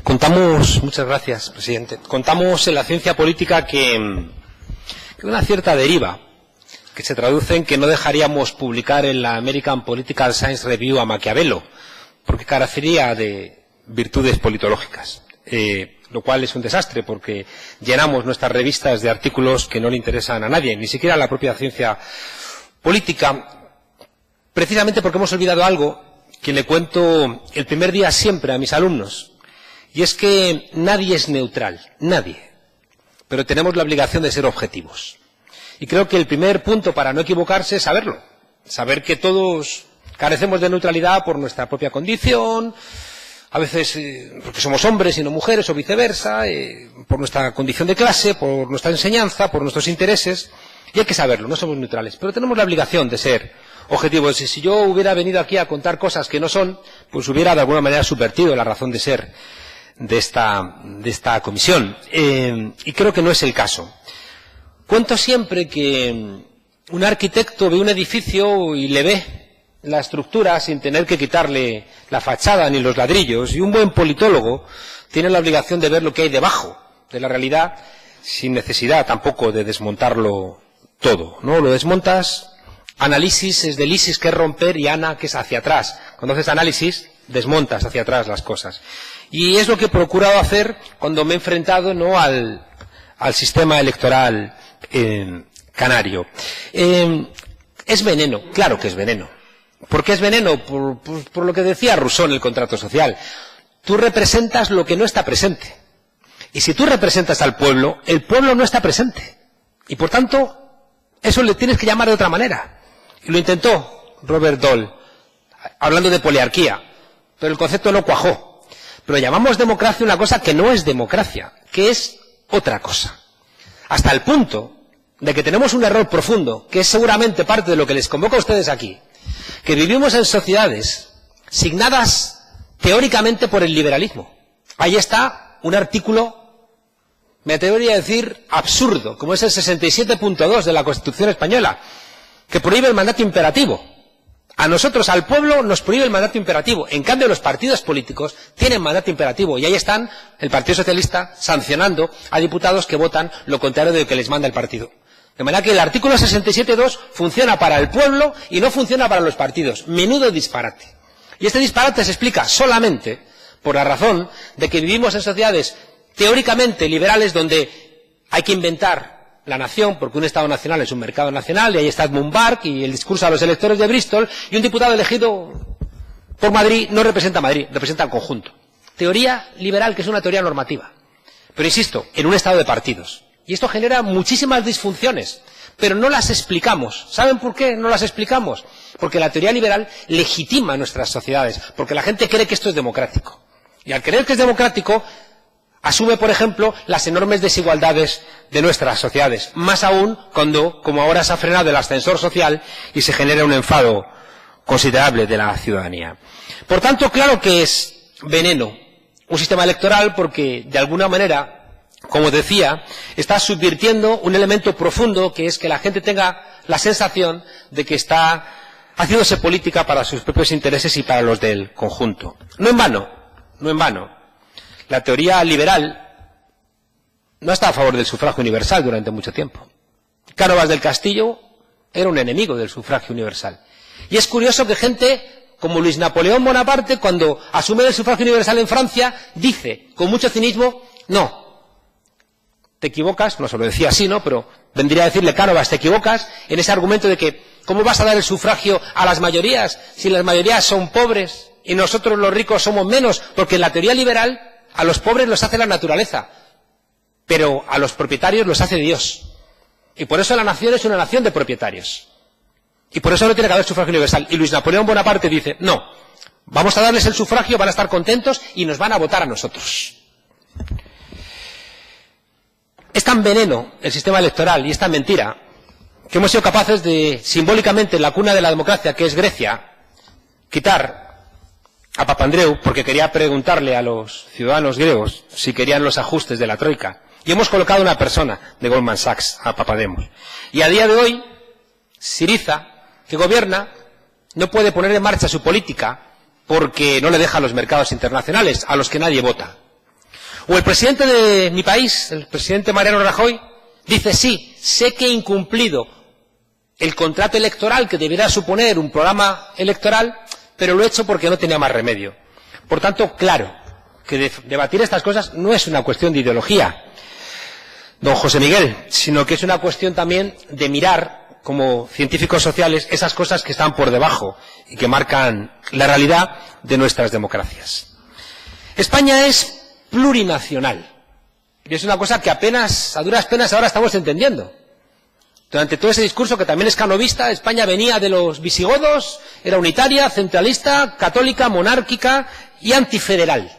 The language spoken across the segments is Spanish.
Muchas gracias, presidente. Contamos en la ciencia política que una cierta deriva, que se traduce en que no dejaríamos publicar en la American Political Science Review a Maquiavelo, porque carecería de virtudes politológicas, lo cual es un desastre, porque llenamos nuestras revistas de artículos que no le interesan a nadie, ni siquiera a la propia ciencia política, precisamente porque hemos olvidado algo que le cuento el primer día siempre a mis alumnos. Y es que nadie es neutral, nadie, pero tenemos la obligación de ser objetivos. Y creo que el primer punto para no equivocarse es saberlo, saber que todos carecemos de neutralidad por nuestra propia condición, a veces porque somos hombres y no mujeres o viceversa, por nuestra condición de clase, por nuestra enseñanza, por nuestros intereses, y hay que saberlo, no somos neutrales, pero tenemos la obligación de ser objetivos. Y si yo hubiera venido aquí a contar cosas que no son, pues hubiera de alguna manera subvertido la razón de ser de esta comisión, y creo que no es el caso. Cuento siempre que un arquitecto ve un edificio y le ve la estructura sin tener que quitarle la fachada ni los ladrillos, y un buen politólogo tiene la obligación de ver lo que hay debajo de la realidad sin necesidad tampoco de desmontarlo todo, ¿no? Lo desmontas, análisis es de lisis, que es romper, y ana, que es hacia atrás. Cuando haces análisis, desmontas hacia atrás las cosas. Y es lo que he procurado hacer cuando me he enfrentado, ¿no?, al sistema electoral canario. Es veneno, claro que es veneno. ¿Por qué es veneno? Por lo que decía Rousseau en el contrato social. Tú representas lo que no está presente. Y si tú representas al pueblo, el pueblo no está presente. Y por tanto, eso le tienes que llamar de otra manera. Y lo intentó Robert Dole, hablando de poliarquía, pero el concepto no cuajó. Pero llamamos democracia una cosa que no es democracia, que es otra cosa. Hasta el punto de que tenemos un error profundo, que es seguramente parte de lo que les convoca a ustedes aquí, que vivimos en sociedades signadas teóricamente por el liberalismo. Ahí está un artículo, me atrevería a decir, absurdo, como es el 67.2 de la Constitución española, que prohíbe el mandato imperativo. A nosotros, al pueblo, nos prohíbe el mandato imperativo. En cambio, los partidos políticos tienen mandato imperativo. Y ahí están el Partido Socialista sancionando a diputados que votan lo contrario de lo que les manda el partido. De manera que el artículo 67.2 funciona para el pueblo y no funciona para los partidos. Menudo disparate. Y este disparate se explica solamente por la razón de que vivimos en sociedades teóricamente liberales donde hay que inventar la nación, porque un Estado nacional es un mercado nacional, y ahí está Edmund Burke y el discurso a los electores de Bristol, y un diputado elegido por Madrid no representa a Madrid, representa al conjunto. Teoría liberal, que es una teoría normativa. Pero insisto, en un Estado de partidos. Y esto genera muchísimas disfunciones, pero no las explicamos. ¿Saben por qué no las explicamos? Porque la teoría liberal legitima nuestras sociedades, porque la gente cree que esto es democrático. Y al creer que es democrático, asume, por ejemplo, las enormes desigualdades de nuestras sociedades. Más aún cuando, como ahora, se ha frenado el ascensor social y se genera un enfado considerable de la ciudadanía. Por tanto, claro que es veneno un sistema electoral porque, de alguna manera, como decía, está subvirtiendo un elemento profundo, que es que la gente tenga la sensación de que está haciéndose política para sus propios intereses y para los del conjunto. No en vano. La teoría liberal no está a favor del sufragio universal durante mucho tiempo. Cánovas del Castillo era un enemigo del sufragio universal. Y es curioso que gente como Luis Napoleón Bonaparte, cuando asume el sufragio universal en Francia, dice con mucho cinismo, no, te equivocas, no se lo decía así, ¿no?, pero vendría a decirle Cánovas, te equivocas en ese argumento de que ¿cómo vas a dar el sufragio a las mayorías si las mayorías son pobres y nosotros los ricos somos menos? Porque en la teoría liberal a los pobres los hace la naturaleza, pero a los propietarios los hace Dios. Y por eso la nación es una nación de propietarios. Y por eso no tiene que haber sufragio universal. Y Luis Napoleón Bonaparte dice, no, vamos a darles el sufragio, van a estar contentos y nos van a votar a nosotros. Es tan veneno el sistema electoral y es tan mentira que hemos sido capaces de, simbólicamente, en la cuna de la democracia, que es Grecia, quitar a Papandreou, porque quería preguntarle a los ciudadanos griegos si querían los ajustes de la Troika. Y hemos colocado una persona de Goldman Sachs, a Papademos. Y a día de hoy, Syriza, que gobierna, no puede poner en marcha su política porque no le dejan los mercados internacionales, a los que nadie vota. O el presidente de mi país, el presidente Mariano Rajoy, dice sí, sé que he incumplido el contrato electoral que debiera suponer un programa electoral, pero lo he hecho porque no tenía más remedio. Por tanto, claro, que debatir estas cosas no es una cuestión de ideología, don José Miguel, sino que es una cuestión también de mirar, como científicos sociales, esas cosas que están por debajo y que marcan la realidad de nuestras democracias. España es plurinacional. Y es una cosa que apenas, a duras penas, ahora estamos entendiendo. Durante todo ese discurso, que también es canovista, España venía de los visigodos, era unitaria, centralista, católica, monárquica y antifederal.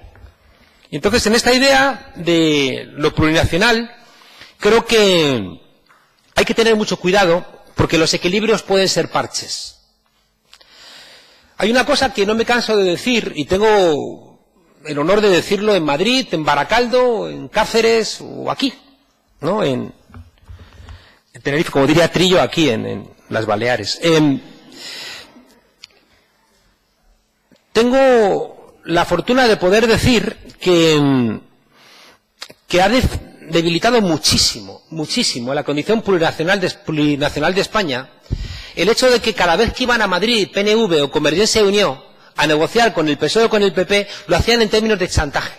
Y entonces, en esta idea de lo plurinacional, creo que hay que tener mucho cuidado, porque los equilibrios pueden ser parches. Hay una cosa que no me canso de decir, y tengo el honor de decirlo en Madrid, en Baracaldo, en Cáceres o aquí, ¿no? En Tenerife, como diría Trillo, aquí en las Baleares. Tengo la fortuna de poder decir que ha debilitado muchísimo la condición plurinacional de España el hecho de que cada vez que iban a Madrid, PNV o Convergencia y Unió a negociar con el PSOE o con el PP, lo hacían en términos de chantaje.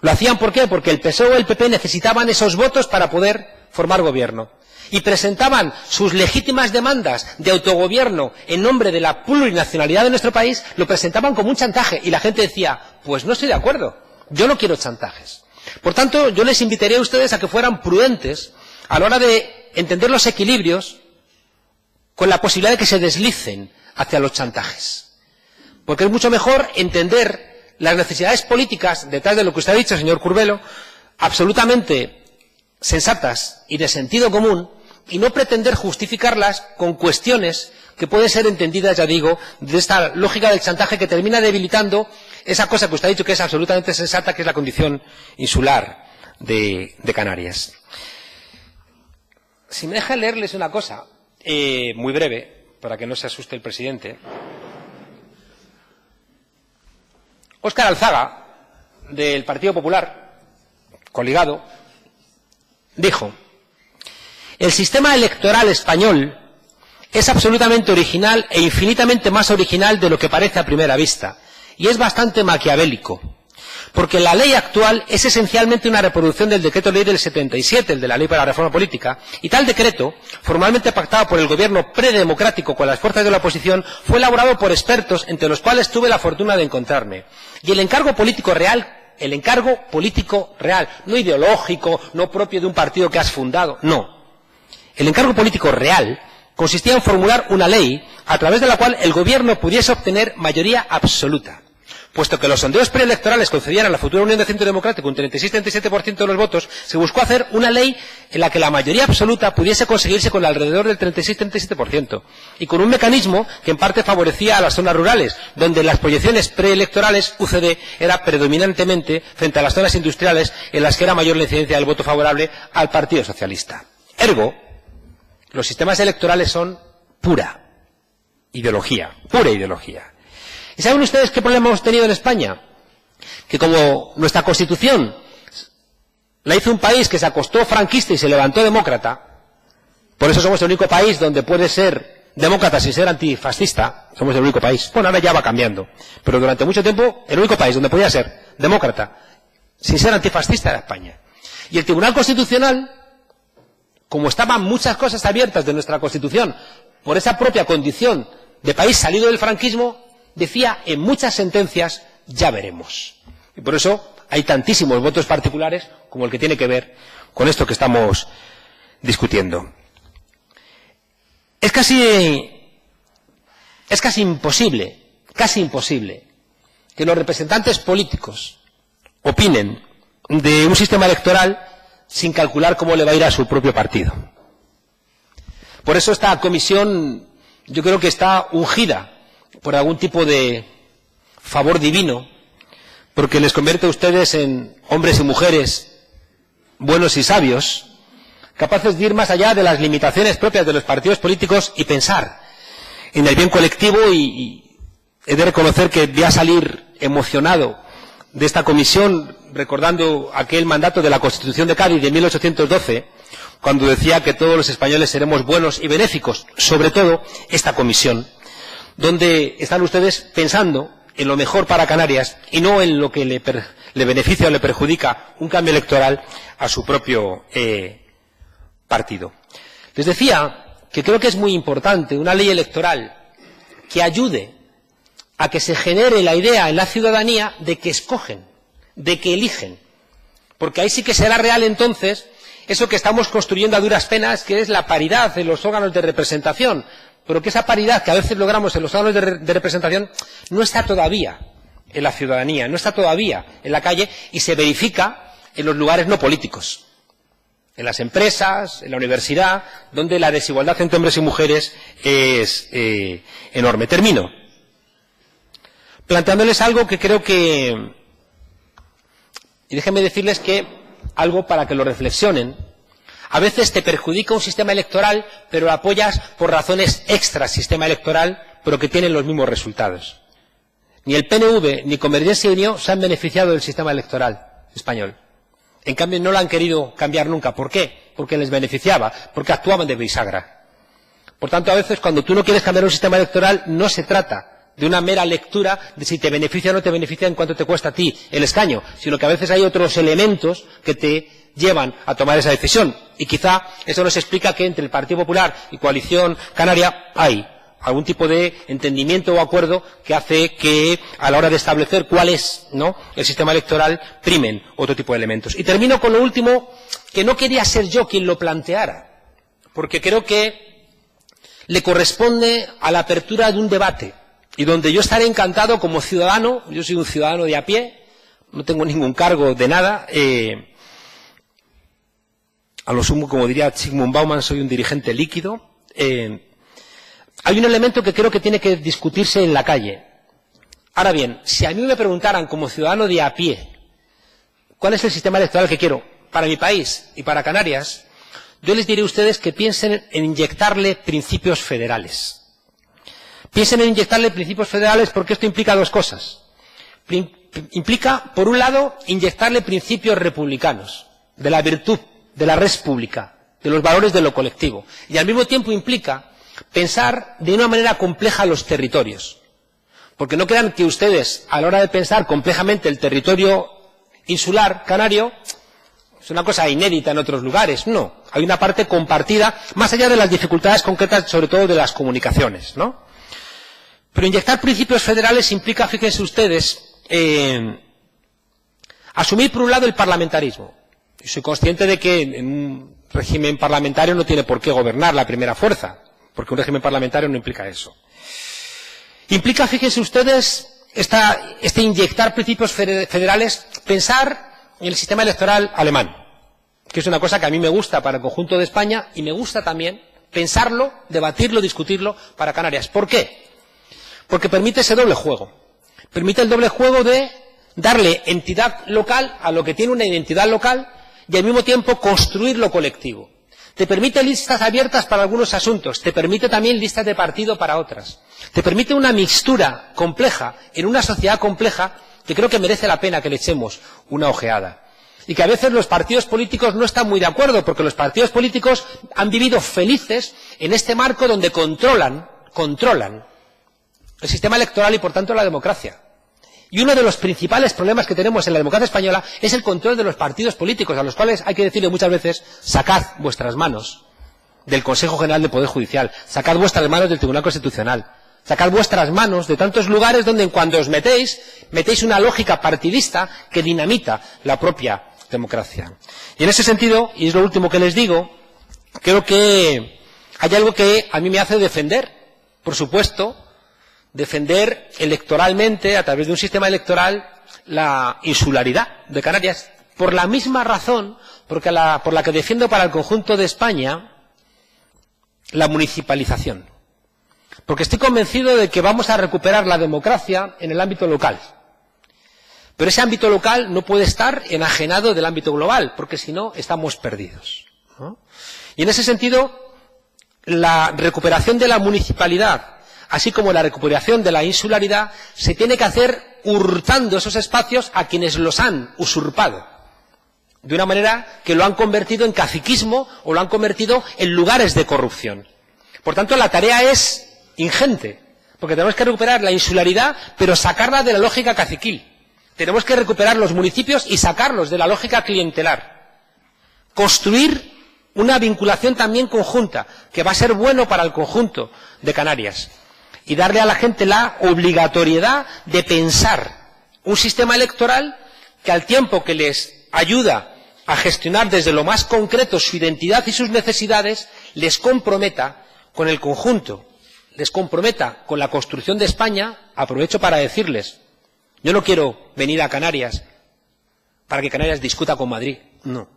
¿Lo hacían por qué? Porque el PSOE o el PP necesitaban esos votos para poder formar gobierno. Y presentaban sus legítimas demandas de autogobierno en nombre de la plurinacionalidad de nuestro país, lo presentaban como un chantaje. Y la gente decía, pues no estoy de acuerdo, yo no quiero chantajes. Por tanto, yo les invitaría a ustedes a que fueran prudentes a la hora de entender los equilibrios con la posibilidad de que se deslicen hacia los chantajes. Porque es mucho mejor entender las necesidades políticas detrás de lo que usted ha dicho, señor Curbelo, absolutamente sensatas y de sentido común, y no pretender justificarlas con cuestiones que pueden ser entendidas, ya digo, de esta lógica del chantaje que termina debilitando esa cosa que usted ha dicho que es absolutamente sensata, que es la condición insular de Canarias. Si me deja leerles una cosa, muy breve, para que no se asuste el presidente. Óscar Alzaga, del Partido Popular, coligado, dijo: el sistema electoral español es absolutamente original e infinitamente más original de lo que parece a primera vista, y es bastante maquiavélico, porque la ley actual es esencialmente una reproducción del decreto ley del 77, el de la ley para la reforma política, y tal decreto, formalmente pactado por el gobierno predemocrático con las fuerzas de la oposición, fue elaborado por expertos entre los cuales tuve la fortuna de encontrarme. Y el encargo político real, no ideológico, no propio de un partido que has fundado, no. El encargo político real consistía en formular una ley a través de la cual el gobierno pudiese obtener mayoría absoluta. Puesto que los sondeos preelectorales concedían a la futura Unión de Centro Democrático un 36-37% de los votos, se buscó hacer una ley en la que la mayoría absoluta pudiese conseguirse con alrededor del 36-37%, y con un mecanismo que en parte favorecía a las zonas rurales, donde en las proyecciones preelectorales UCD era predominantemente frente a las zonas industriales, en las que era mayor la incidencia del voto favorable al Partido Socialista. Ergo, los sistemas electorales son pura ideología. ¿Y saben ustedes qué problema hemos tenido en España? Que como nuestra Constitución la hizo un país que se acostó franquista y se levantó demócrata, por eso somos el único país donde puede ser demócrata sin ser antifascista, somos el único país. Bueno, ahora ya va cambiando, pero durante mucho tiempo el único país donde podía ser demócrata sin ser antifascista era España. Y el Tribunal Constitucional, como estaban muchas cosas abiertas de nuestra Constitución por esa propia condición de país salido del franquismo, decía en muchas sentencias, ya veremos. Y por eso hay tantísimos votos particulares como el que tiene que ver con esto que estamos discutiendo. Es casi imposible que los representantes políticos opinen de un sistema electoral sin calcular cómo le va a ir a su propio partido. Por eso esta comisión yo creo que está ungida por algún tipo de favor divino, porque les convierte a ustedes en hombres y mujeres buenos y sabios, capaces de ir más allá de las limitaciones propias de los partidos políticos y pensar en el bien colectivo, y he de reconocer que voy a salir emocionado de esta comisión, recordando aquel mandato de la Constitución de Cádiz de 1812, cuando decía que todos los españoles seremos buenos y benéficos, sobre todo esta comisión, donde están ustedes pensando en lo mejor para Canarias y no en lo que le beneficia o le perjudica un cambio electoral a su propio partido. Les decía que creo que es muy importante una ley electoral que ayude a que se genere la idea en la ciudadanía de que escogen, de que eligen, porque ahí sí que será real entonces eso que estamos construyendo a duras penas, que es la paridad en los órganos de representación, pero que esa paridad que a veces logramos en los órganos de representación no está todavía en la ciudadanía, no está todavía en la calle y se verifica en los lugares no políticos, en las empresas, en la universidad, donde la desigualdad entre hombres y mujeres es enorme. Termino planteándoles algo que creo que, y déjenme decirles que algo para que lo reflexionen. A veces te perjudica un sistema electoral, pero lo apoyas por razones extra sistema electoral, pero que tienen los mismos resultados. Ni el PNV ni Convergencia y Unión se han beneficiado del sistema electoral español. En cambio, no lo han querido cambiar nunca. ¿Por qué? Porque les beneficiaba, porque actuaban de bisagra. Por tanto, a veces, cuando tú no quieres cambiar un sistema electoral, no se trata de una mera lectura de si te beneficia o no te beneficia en cuánto te cuesta a ti el escaño, sino que a veces hay otros elementos que te llevan a tomar esa decisión. Y quizá eso nos explica que entre el Partido Popular y Coalición Canaria hay algún tipo de entendimiento o acuerdo que hace que a la hora de establecer cuál es, ¿no?, el sistema electoral primen otro tipo de elementos. Y termino con lo último, que no quería ser yo quien lo planteara, porque creo que le corresponde a la apertura de un debate y donde yo estaré encantado como ciudadano. Yo soy un ciudadano de a pie, no tengo ningún cargo de nada, a lo sumo, como diría Zygmunt Bauman, soy un dirigente líquido. Hay un elemento que creo que tiene que discutirse en la calle. Ahora bien, si a mí me preguntaran como ciudadano de a pie cuál es el sistema electoral que quiero para mi país y para Canarias, yo les diré a ustedes que piensen en inyectarle principios federales. Piensen en inyectarle principios federales porque esto implica dos cosas. Implica, por un lado, inyectarle principios republicanos, de la virtud, de la res pública, de los valores de lo colectivo. Y al mismo tiempo implica pensar de una manera compleja los territorios. Porque no crean que ustedes, a la hora de pensar complejamente el territorio insular canario, es una cosa inédita en otros lugares. No, hay una parte compartida, más allá de las dificultades concretas, sobre todo de las comunicaciones, ¿no? Pero inyectar principios federales implica, fíjense ustedes, asumir por un lado el parlamentarismo. Y soy consciente de que en un régimen parlamentario no tiene por qué gobernar la primera fuerza, porque un régimen parlamentario no implica eso. Implica, fíjense ustedes, este inyectar principios federales, pensar en el sistema electoral alemán, que es una cosa que a mí me gusta para el conjunto de España y me gusta también pensarlo, debatirlo, discutirlo para Canarias. ¿Por qué? Porque permite ese doble juego. Permite el doble juego de darle entidad local a lo que tiene una identidad local y al mismo tiempo construir lo colectivo. Te permite listas abiertas para algunos asuntos, te permite también listas de partido para otras. Te permite una mixtura compleja en una sociedad compleja que creo que merece la pena que le echemos una ojeada. Y que a veces los partidos políticos no están muy de acuerdo, porque los partidos políticos han vivido felices en este marco donde controlan el sistema electoral y, por tanto, la democracia. Y uno de los principales problemas que tenemos en la democracia española es el control de los partidos políticos, a los cuales hay que decirle muchas veces: sacad vuestras manos del Consejo General del Poder Judicial, sacad vuestras manos del Tribunal Constitucional, sacad vuestras manos de tantos lugares donde, cuando os metéis una lógica partidista que dinamita la propia democracia. Y en ese sentido, y es lo último que les digo, creo que hay algo que a mí me hace defender, por supuesto, defender electoralmente, a través de un sistema electoral, la insularidad de Canarias, por la misma razón por la que defiendo para el conjunto de España la municipalización. Porque estoy convencido de que vamos a recuperar la democracia en el ámbito local. Pero ese ámbito local no puede estar enajenado del ámbito global, porque si no, estamos perdidos, ¿no? Y en ese sentido, la recuperación de la municipalidad, así como la recuperación de la insularidad, se tiene que hacer hurtando esos espacios a quienes los han usurpado, de una manera que lo han convertido en caciquismo o lo han convertido en lugares de corrupción. Por tanto, la tarea es ingente, porque tenemos que recuperar la insularidad, pero sacarla de la lógica caciquil. Tenemos que recuperar los municipios y sacarlos de la lógica clientelar. Construir una vinculación también conjunta, que va a ser bueno para el conjunto de Canarias. Y darle a la gente la obligatoriedad de pensar un sistema electoral que, al tiempo que les ayuda a gestionar desde lo más concreto su identidad y sus necesidades, les comprometa con el conjunto, les comprometa con la construcción de España. Aprovecho para decirles, yo no quiero venir a Canarias para que Canarias discuta con Madrid, no.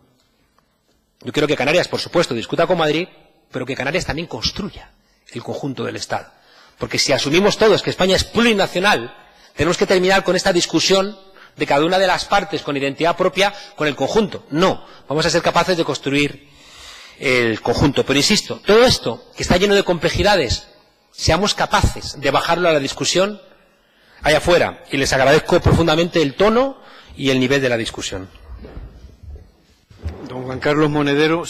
Yo quiero que Canarias, por supuesto, discuta con Madrid, pero que Canarias también construya el conjunto del Estado. Porque si asumimos todos que España es plurinacional, tenemos que terminar con esta discusión de cada una de las partes con identidad propia con el conjunto. No, vamos a ser capaces de construir el conjunto. Pero insisto, todo esto, que está lleno de complejidades, seamos capaces de bajarlo a la discusión allá afuera. Y les agradezco profundamente el tono y el nivel de la discusión. Don Juan Carlos Monedero.